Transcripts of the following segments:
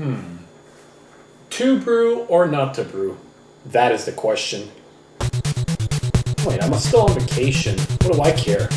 To brew or not to brew? That is the question. Wait, I'm still on vacation. What do I care?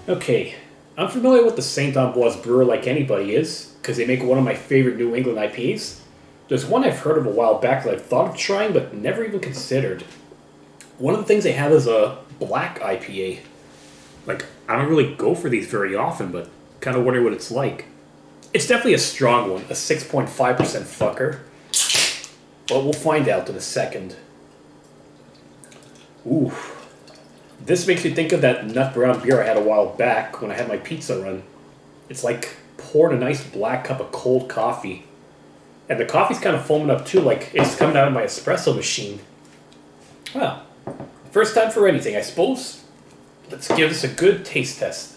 Okay, I'm familiar with the St. Ambroise brewer like anybody is, because they make one of my favorite New England IPAs. There's one I've heard of a while back that I've thought of trying but never even considered. One of the things they have is a black IPA. Like, I don't really go for these very often, but kind of wondering what it's like. It's definitely a strong one, a 6.5% fucker. But we'll find out in a second. Ooh. This makes me think of that nut brown beer I had a while back when I had my pizza run. It's like pouring a nice black cup of cold coffee. And the coffee's kind of foaming up too, like it's coming out of my espresso machine. Well, first time for anything, I suppose. Let's give this a good taste test.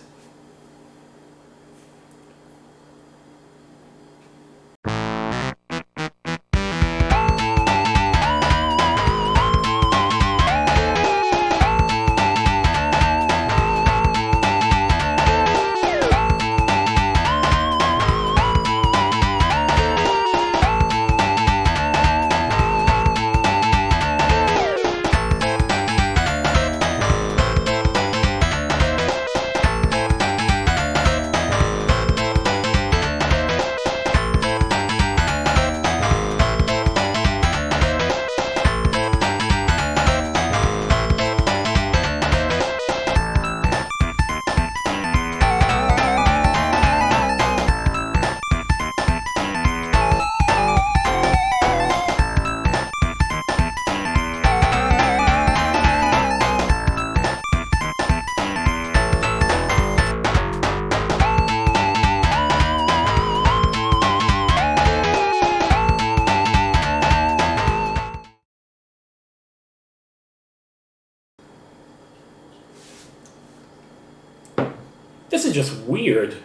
This is just weird.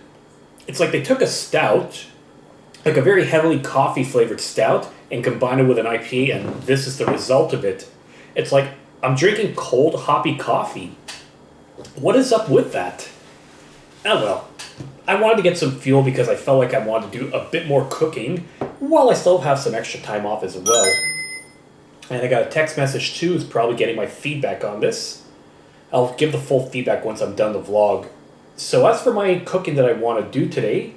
It's like they took a stout, like a very heavily coffee flavored stout, and combined it with an IPA, and this is the result of it. It's like I'm drinking cold hoppy coffee. What is up with that? Oh well. I wanted to get some fuel because I felt like I wanted to do a bit more cooking while I still have some extra time off as well. And I got a text message too, who's probably getting my feedback on this. I'll give the full feedback once I'm done the vlog. So as for my cooking that I want to do today,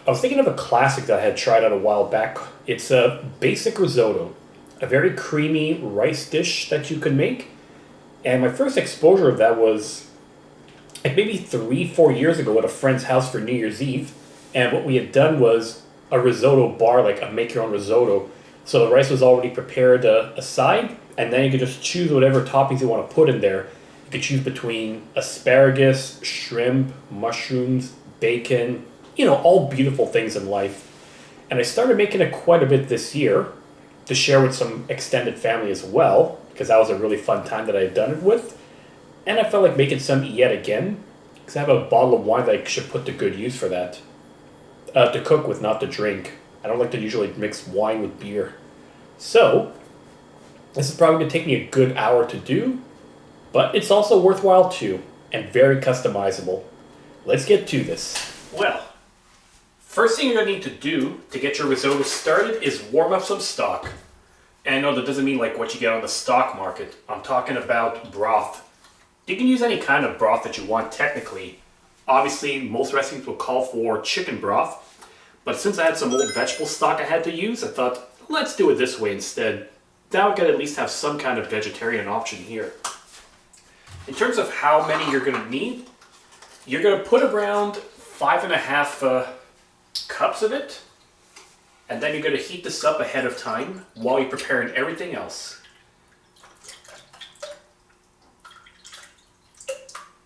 I was thinking of a classic that I had tried out a while back. It's a basic risotto, a very creamy rice dish that you can make. And my first exposure of that was like maybe 3-4 years ago at a friend's house for New Year's Eve. And what we had done was a risotto bar, like a make your own risotto. So the rice was already prepared aside, and then you could just choose whatever toppings you want to put in there. You could choose between asparagus, shrimp, mushrooms, bacon, all beautiful things in life. And I started making it quite a bit this year to share with some extended family as well, because that was a really fun time that I had done it with. And I felt like making some yet again, because I have a bottle of wine that I should put to good use for that. To cook with, not to drink. I don't like to usually mix wine with beer. So, this is probably going to take me a good hour to do, but it's also worthwhile too, and very customizable. Let's get to this. Well, first thing you're going to need to do to get your risotto started is warm up some stock. And no, that doesn't mean like what you get on the stock market. I'm talking about broth. You can use any kind of broth that you want technically. Obviously, most recipes will call for chicken broth, but since I had some old vegetable stock I had to use, I thought, let's do it this way instead. Now I can at least have some kind of vegetarian option here. In terms of how many you're going to need, you're going to put around 5.5 cups of it, and then you're going to heat this up ahead of time while you're preparing everything else.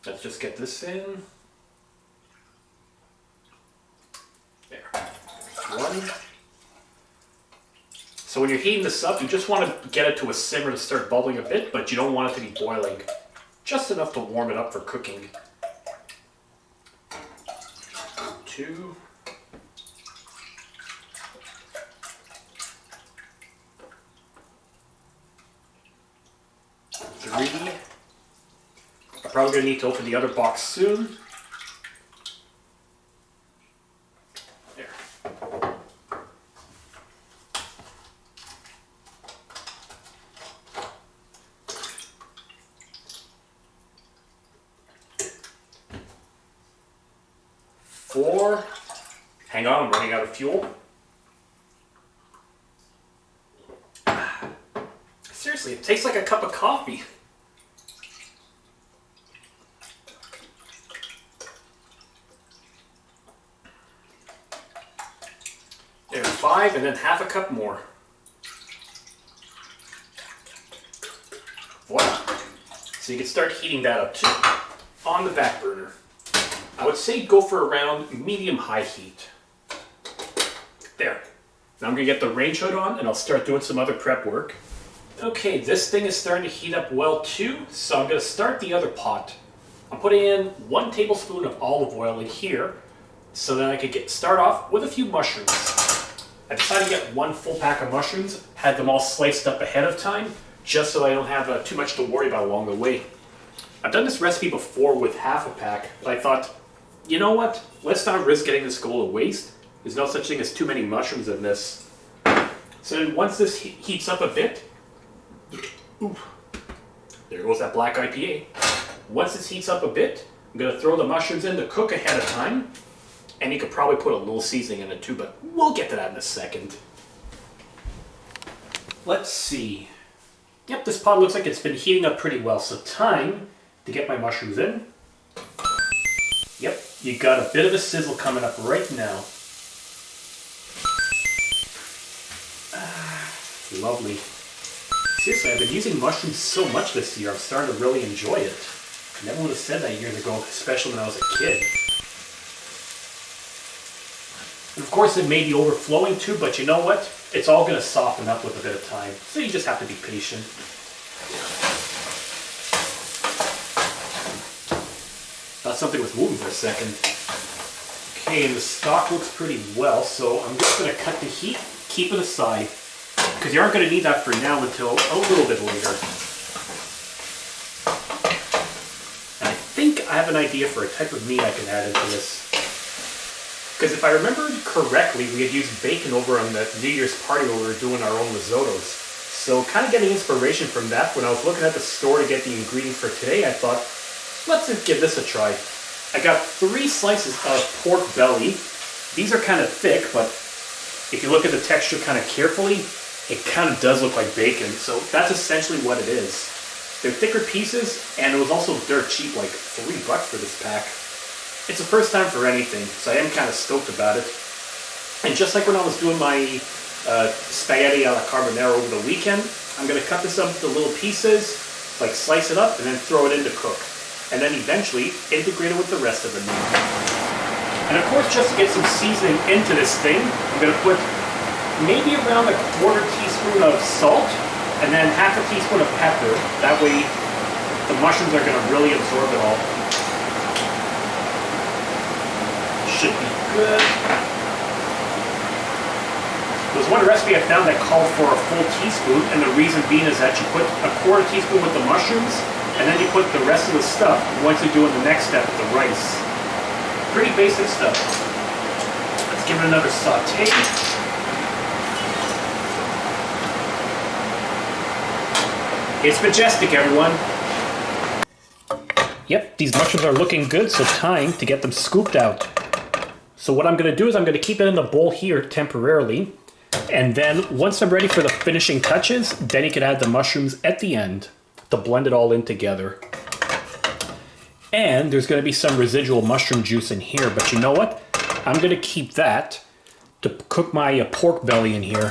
Let's just get this in. There. One. So when you're heating this up, you just want to get it to a simmer to start bubbling a bit, but you don't want it to be boiling. Just enough to warm it up for cooking. 2. 3. I'm probably going to need to open the other box soon. There. 4. Hang on, I'm running out of fuel. Seriously, it tastes like a cup of coffee. There's 5, and then half a cup more. Voila. So you can start heating that up too, on the back burner. I would say go for around medium-high heat. There. Now I'm going to get the range hood on, and I'll start doing some other prep work. Okay, this thing is starting to heat up well too, so I'm going to start the other pot. I'm putting in 1 tablespoon of olive oil in here, so that I could start off with a few mushrooms. I decided to get 1 full pack of mushrooms, had them all sliced up ahead of time, just so I don't have too much to worry about along the way. I've done this recipe before with half a pack, but I thought, you know what, let's not risk getting this go to waste. There's no such thing as too many mushrooms in this. So then once this heats up a bit, ooh, there goes that black IPA. Once this heats up a bit, I'm going to throw the mushrooms in to cook ahead of time. And you could probably put a little seasoning in it too, but we'll get to that in a second. Let's see. Yep, this pot looks like it's been heating up pretty well, so time to get my mushrooms in. Yep, you got a bit of a sizzle coming up right now. Lovely. Seriously, I've been using mushrooms so much this year, I'm starting to really enjoy it. I never would have said that years ago, especially when I was a kid. And of course, it may be overflowing too, but you know what? It's all going to soften up with a bit of time, so you just have to be patient. Thought something was moving for a second. Okay, and the stock looks pretty well, so I'm just going to cut the heat, keep it aside, because you aren't going to need that for now until a little bit later. And I think I have an idea for a type of meat I can add into this. Because if I remember correctly, we had used bacon over on the New Year's party where we were doing our own risottos. So kind of getting inspiration from that, when I was looking at the store to get the ingredient for today, I thought, let's give this a try. I got 3 slices of pork belly. These are kind of thick, but if you look at the texture kind of carefully, it kind of does look like bacon. So that's essentially what it is. They're thicker pieces, and it was also dirt cheap, like $3 for this pack. It's the first time for anything, so I am kind of stoked about it. And just like when I was doing my spaghetti alla carbonara over the weekend, I'm going to cut this up into little pieces, like slice it up, and then throw it in to cook. And then eventually integrate it with the rest of the meat. And of course, just to get some seasoning into this thing, I'm going to put maybe around a 1/4 teaspoon of salt, and then 1/2 teaspoon of pepper. That way, the mushrooms are going to really absorb it all. Should be good. There was one recipe I found that called for a full teaspoon, and the reason being is that you put a 1/4 teaspoon with the mushrooms, and then you put the rest of the stuff once you're doing the next step with the rice. Pretty basic stuff. Let's give it another saute. It's majestic, everyone. Yep, these mushrooms are looking good, so time to get them scooped out. So what I'm going to do is I'm going to keep it in the bowl here temporarily, and then once I'm ready for the finishing touches, then you can add the mushrooms at the end to blend it all in together. And there's going to be some residual mushroom juice in here, but you know what? I'm going to keep that to cook my pork belly in here.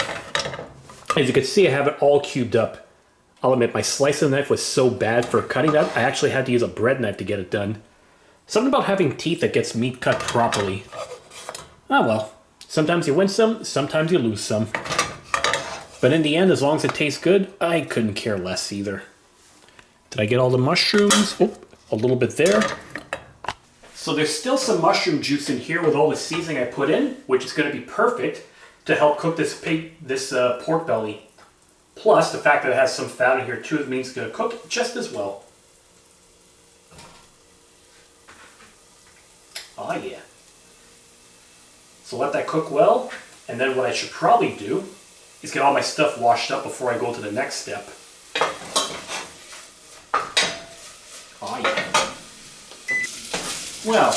As you can see, I have it all cubed up. I'll admit, my slicing knife was so bad for cutting that, I actually had to use a bread knife to get it done. Something about having teeth that gets meat cut properly. Ah well, sometimes you win some, sometimes you lose some. But in the end, as long as it tastes good, I couldn't care less either. Did I get all the mushrooms? Oh, a little bit there. So there's still some mushroom juice in here with all the seasoning I put in, which is going to be perfect to help cook this pork belly. Plus, the fact that it has some fat in here too, it means it's going to cook just as well. Oh yeah. So let that cook well, and then what I should probably do is get all my stuff washed up before I go to the next step. Oh yeah. Well,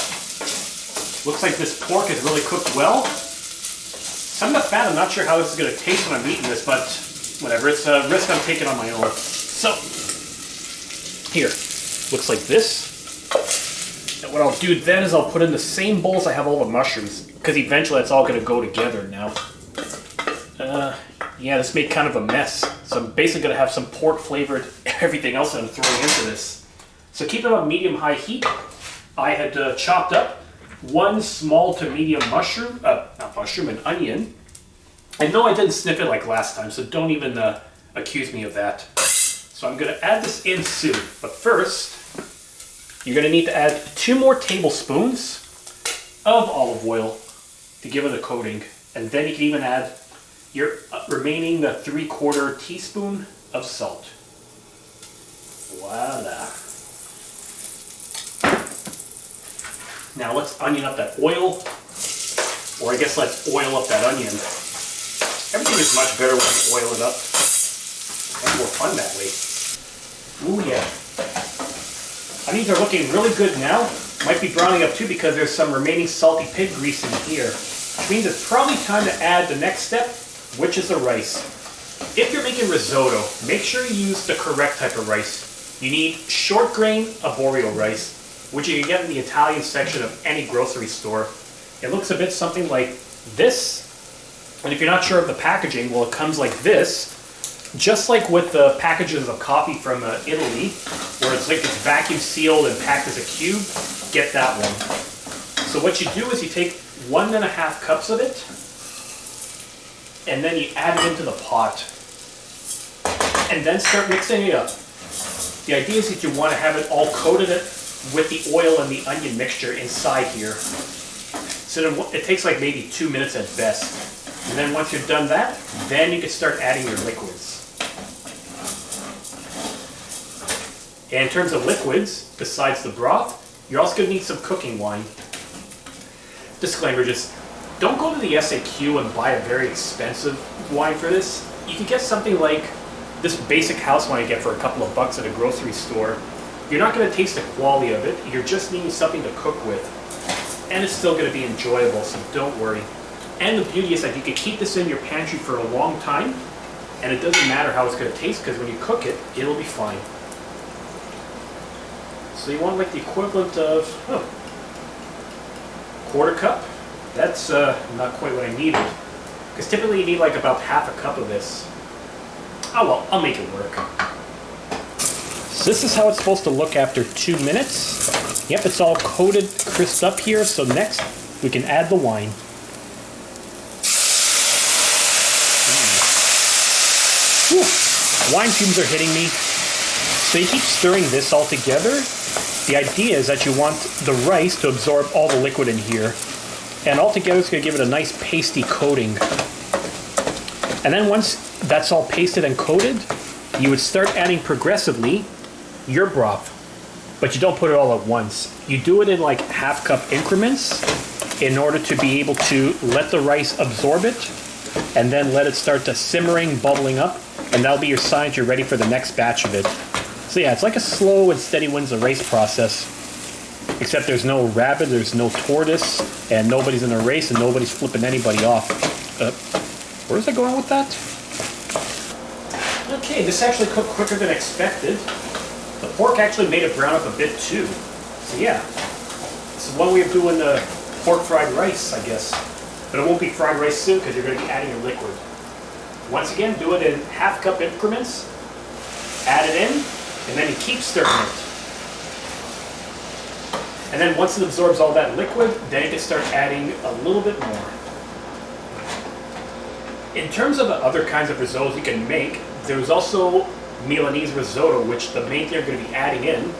looks like this pork is really cooked well. Some of the fat, I'm not sure how this is going to taste when I'm eating this, but whatever, it's a risk I'm taking on my own. So, here, looks like this. And what I'll do then is I'll put in the same bowls I have all the mushrooms, because eventually it's all going to go together now. Yeah, this made kind of a mess. So I'm basically going to have some pork flavored everything else that I'm throwing into this. So keep it on medium-high heat. I had chopped up one small to medium mushroom, not mushroom, an onion. I know I didn't snip it like last time, so don't even accuse me of that. So I'm going to add this in soon. But first, you're going to need to add 2 more tablespoons of olive oil to give it a coating. And then you can even add your remaining 3/4 teaspoon of salt. Voila. Now let's onion up that oil, or I guess let's oil up that onion. Everything is much better when you oil it up. And more fun that way. Ooh yeah. Onions are looking really good now. Might be browning up too because there's some remaining salty pig grease in here. Which means it's probably time to add the next step, which is the rice. If you're making risotto, make sure you use the correct type of rice. You need short grain arborio rice, which you can get in the Italian section of any grocery store. It looks a bit something like this. And if you're not sure of the packaging, well, it comes like this. Just like with the packages of coffee from Italy, where it's like it's vacuum sealed and packed as a cube, get that one. So what you do is you take 1.5 cups of it, and then you add it into the pot. And then start mixing it up. The idea is that you want to have it all coated with the oil and the onion mixture inside here. So it takes like maybe 2 minutes at best. And then once you've done that, then you can start adding your liquids. And in terms of liquids, besides the broth, you're also going to need some cooking wine. Disclaimer, just don't go to the SAQ and buy a very expensive wine for this. You can get something like this basic house wine you get for a couple of bucks at a grocery store. You're not going to taste the quality of it. You're just needing something to cook with. And it's still going to be enjoyable, so don't worry. And the beauty is that you can keep this in your pantry for a long time, and it doesn't matter how it's going to taste, because when you cook it, it'll be fine. So you want like the equivalent of, 1/4 cup. That's not quite what I needed, because typically you need like about 1/2 cup of this. Oh well, I'll make it work. So this is how it's supposed to look after 2 minutes. Yep, it's all coated, crisped up here. So next, we can add the wine. Whew. Wine fumes are hitting me. So you keep stirring this all together. The idea is that you want the rice to absorb all the liquid in here. And all together it's going to give it a nice pasty coating. And then once that's all pasted and coated, you would start adding progressively your broth. But you don't put it all at once. You do it in like 1/2 cup increments in order to be able to let the rice absorb it and then let it start to simmering, bubbling up, and that'll be your sign you're ready for the next batch of it. So yeah, it's like a slow and steady wins the race process. Except there's no rabbit, there's no tortoise, and nobody's in a race, and nobody's flipping anybody off. Where's I going with that? Okay, this actually cooked quicker than expected. The pork actually made it brown up a bit too. So yeah, this is one way of doing the pork fried rice, I guess. But it won't be fried rice soon because you're going to be adding your liquid. Once again, do it in 1/2 cup increments. Add it in, and then you keep stirring it. And then once it absorbs all that liquid, then you can start adding a little bit more. In terms of the other kinds of risottos you can make, there's also Milanese risotto, which the main thing you're going to be adding in,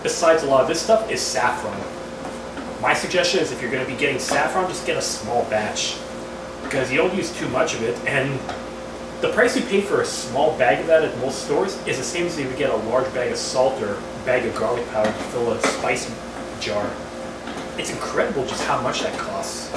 besides a lot of this stuff, is saffron. My suggestion is if you're going to be getting saffron, just get a small batch, because you don't use too much of it, and the price you pay for a small bag of that at most stores is the same as if you would get a large bag of salt or a bag of garlic powder to fill a spice jar. It's incredible just how much that costs.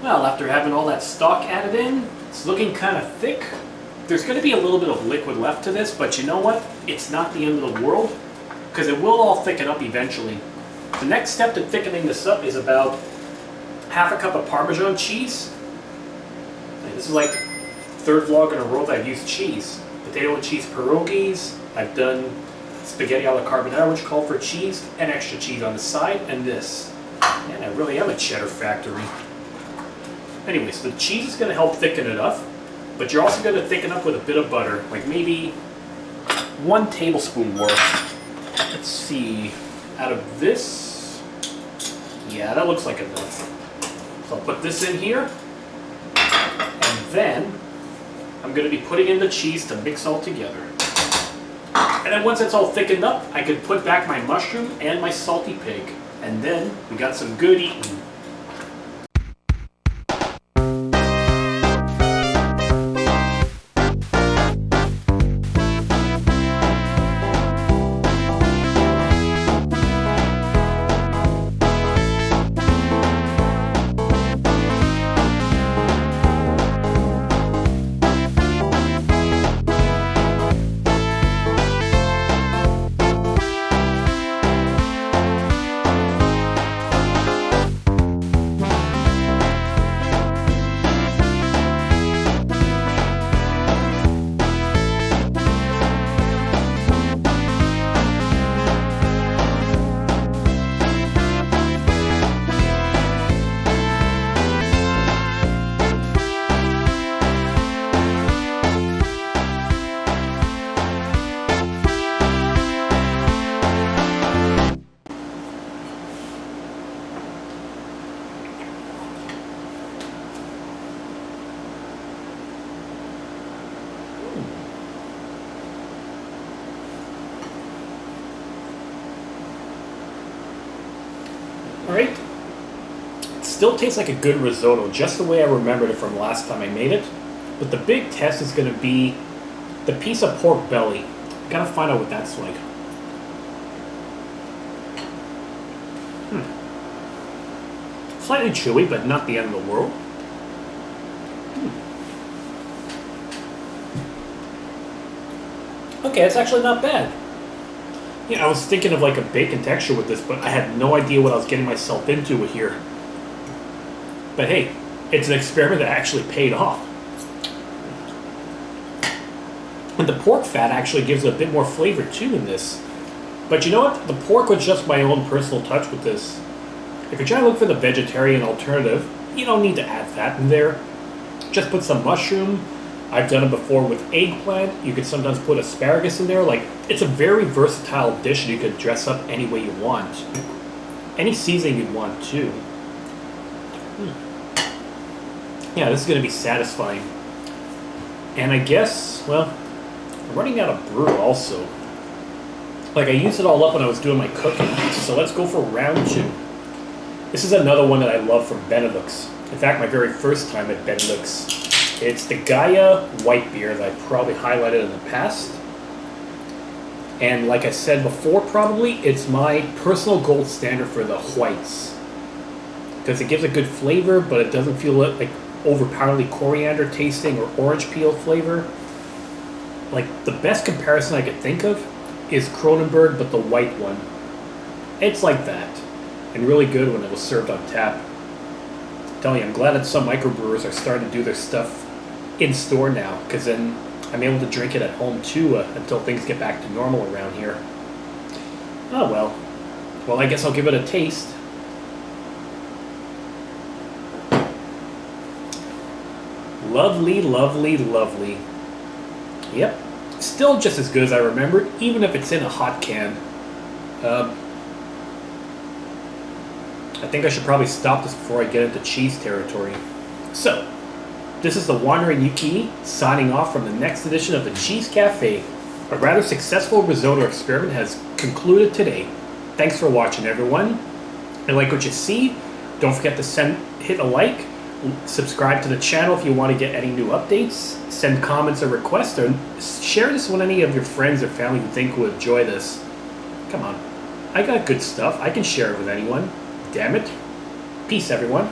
Well, after having all that stock added in, it's looking kind of thick. There's going to be a little bit of liquid left to this, but you know what? It's not the end of the world, because it will all thicken up eventually. The next step to thickening this up is about half a cup of Parmesan cheese. And this is like third vlog in a row that I've used cheese. Potato and cheese pierogies. I've done spaghetti alla carbonara, which called for cheese, and extra cheese on the side, and this. And I really am a cheddar factory. Anyways, the cheese is going to help thicken it up, but you're also going to thicken up with a bit of butter, like maybe 1 tablespoon worth. Let's see, out of this, yeah, that looks like enough. So I'll put this in here, and then I'm going to be putting in the cheese to mix all together. And then once it's all thickened up, I can put back my mushroom and my salty pig, and then we got some good eating. Alright, it still tastes like a good risotto, just the way I remembered it from last time I made it. But the big test is going to be the piece of pork belly. Gotta find out what that's like. Slightly chewy, but not the end of the world. Okay, it's actually not bad. Yeah, I was thinking of like a bacon texture with this, but I had no idea what I was getting myself into here. But hey, it's an experiment that actually paid off. And the pork fat actually gives it a bit more flavor too in this. But you know what? The pork was just my own personal touch with this. If you're trying to look for the vegetarian alternative, you don't need to add fat in there. Just put some mushroom. I've done it before with eggplant. You could sometimes put asparagus in there. Like, it's a very versatile dish that you could dress up any way you want. Any seasoning you'd want too. Yeah, this is going to be satisfying. And I guess, well, I'm running out of brew also. Like, I used it all up when I was doing my cooking. So let's go for round 2. This is another one that I love from Benedict's. In fact, my very first time at Benwick's. It's the Gaia white beer that I probably highlighted in the past. And like I said before, probably, it's my personal gold standard for the whites. Because it gives a good flavor, but it doesn't feel like overpoweringly coriander tasting or orange peel flavor. Like, the best comparison I could think of is Kronenberg, but the white one. It's like that. And really good when it was served on tap. I'm telling you, I'm glad that some microbrewers are starting to do their stuff in store now, because then I'm able to drink it at home too until things get back to normal around here. Oh well. Well, I guess I'll give it a taste. Lovely, lovely, lovely. Yep. Still just as good as I remembered, even if it's in a hot can. I think I should probably stop this before I get into cheese territory. So, this is the Wandering Yuki signing off from the next edition of the Cheese Cafe. A rather successful risotto experiment has concluded today. Thanks for watching, everyone. And like what you see, don't forget to hit a like, subscribe to the channel if you want to get any new updates, send comments or requests, or share this with any of your friends or family who think would enjoy this. Come on, I got good stuff. I can share it with anyone. Damn it. Peace, everyone.